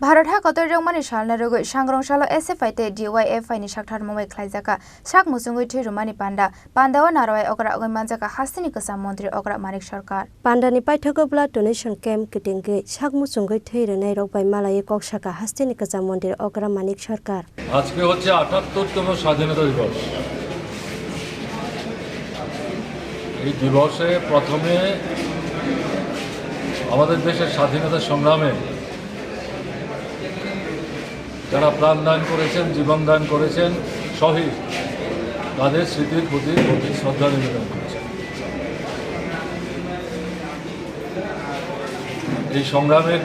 भारतहा कतरंगमानि सालनारुगै सांग्रंसालो एसएफआईते डीवाईएफआईनि साकथारमंबाय ख्लाइजाका साक मुसुंगै थैरुमानि पान्डावा नारवाय अग्रा अगैमानजाका हास्तिनि गोसा मन्त्रि अग्रा मानिक सरकार पान्डानि पाइथागो ब्लाड डोनेशन कैम्प किटिंगै साक मुसुंगै थैरनाय रगबाय मालाये कक्साका हास्तिनि गोसा मन्त्रि अग्रा मानिक सरकार আজকে হচ্ছে ৭৮তম স্বাধীনতা দিবস। এই দিবসে প্রথমে আমাদের দেশের স্বাধীনতা সংগ্রামে যারা প্রাণ দান করেছেন, জীবন দান করেছেন, শহীদ তাদের স্মৃতির প্রতি গভীর শ্রদ্ধা নিবেদন করেছেন। এই সংগ্রামের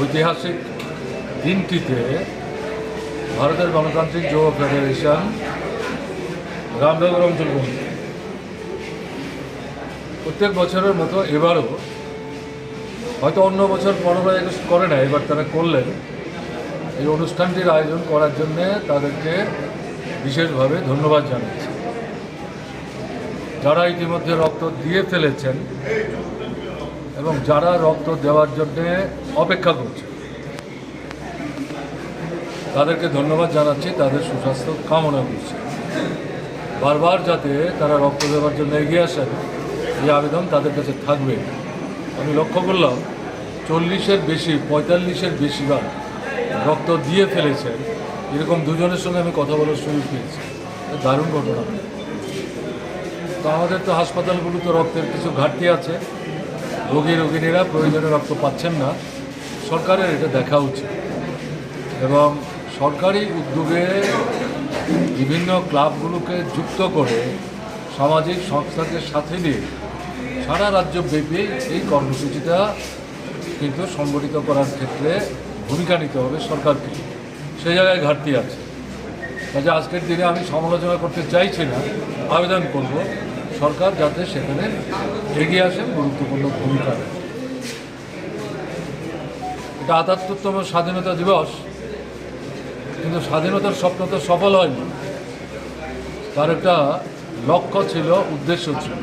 ঐতিহাসিক দিনটিতে ভারতের গণতান্ত্রিক যুব ফেডারেশন রামনগর অঞ্চল কমিটি প্রত্যেক বছরের মতো এবারও হয়তো অন্য বছর 15 আগস্ট করে না, এবার তারা করলেন। এই অনুষ্ঠানটির আয়োজন করার জন্য তাদেরকে বিশেষভাবে ধন্যবাদ জানাচ্ছি। যারা ইতিমধ্যে রক্ত দিয়ে ফেলেছেন এবং যারা রক্ত দেওয়ার জন্য অপেক্ষা করছে তাদেরকে ধন্যবাদ জানাচ্ছি, তাদের সুস্বাস্থ্য কামনা করছি। বারবার যাতে তারা রক্ত দেওয়ার জন্য এগিয়ে আসেন এই আবেদন তাদের কাছে থাকবে। আমি লক্ষ্য করলাম 40-এর বেশি 45-এর বেশিবার রক্ত দিয়ে ফেলেছেন। এরকম দুজনের সঙ্গে আমি কথা বলার সুযোগ পেয়েছি। দারুণ ঘটনা। তো আমাদের তো হাসপাতালগুলোতে রক্তের কিছু ঘাটতি আছে, রোগীরা প্রয়োজনে রক্ত পাচ্ছেন না। সরকারের এটা দেখা উচিত এবং সরকারি উদ্যোগে বিভিন্ন ক্লাবগুলোকে যুক্ত করে সামাজিক সংস্থাকে সাথে নিয়ে সারা রাজ্যব্যাপী এই কর্মসূচিটা কিন্তু সংগঠিত করার ক্ষেত্রে ভূমিকা নিতে হবে সরকারকে। সেই জায়গায় ঘাটতি আছে। কাজে আজকের দিনে আমি সমালোচনা করতে চাইছি না, আবেদন করব সরকার যাতে সেখানে এগিয়ে আসেন, গুরুত্বপূর্ণ ভূমিকা নেয়। এটা ৭৮তম স্বাধীনতা দিবস, কিন্তু স্বাধীনতার স্বপ্ন তো সফল হয়নি। তার একটা লক্ষ্য ছিল, উদ্দেশ্য ছিল,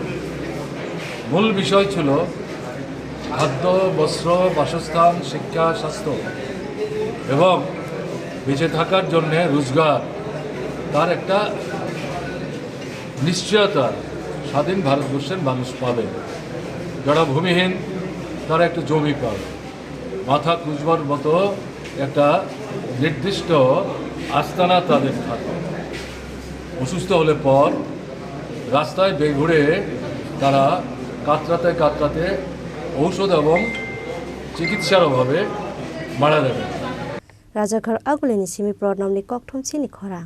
মূল বিষয় ছিল খাদ্য, বস্ত্র, বাসস্থান, শিক্ষা, স্বাস্থ্য এবং বেঁচে থাকার জন্যে রোজগার, তার একটা নিশ্চয়তা স্বাধীন ভারতবর্ষের মানুষ পাবে। যারা ভূমিহীন তারা একটা জমি পাবে, মাথা কুঁজবার মতো একটা নির্দিষ্ট আস্তানা তাদের থাকবে। অসুস্থ হলে পর রাস্তায় বেঘুরে তারা কাতরাতে ঔষধ এবং চিকিৎসার অভাবে মারা যাবে। রাজাঘর আগুলিনি সিমি প্রণামনি ককথম চিনি খরা।